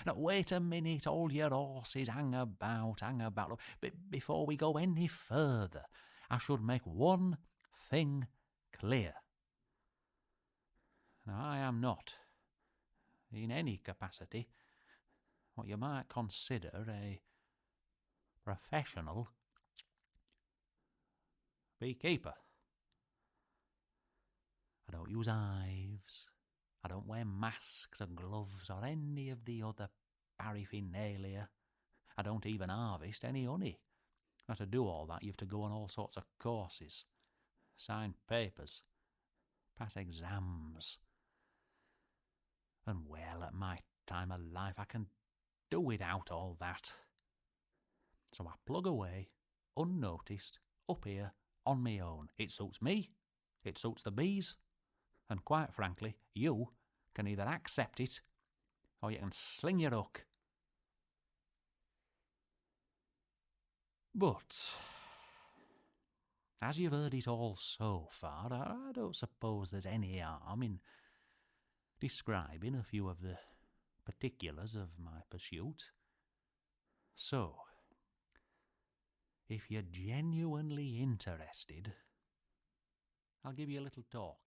Now, wait a minute, all your horses, hang about. But before we go any further, I should make one thing clear. Now, I am not, in any capacity, what you might consider a professional beekeeper. I don't use hives. I don't wear masks or gloves or any of the other paraphernalia. I don't even harvest any honey. Now, to do all that, you have to go on all sorts of courses, sign papers, pass exams. And well, at my time of life, I can do without all that. So I plug away, unnoticed, up here, on me own. It suits me, it suits the bees, and quite frankly, you can either accept it, or you can sling your hook. But, as you've heard it all so far, I don't suppose there's any harm in describing a few of the particulars of my pursuit. So, if you're genuinely interested, I'll give you a little talk.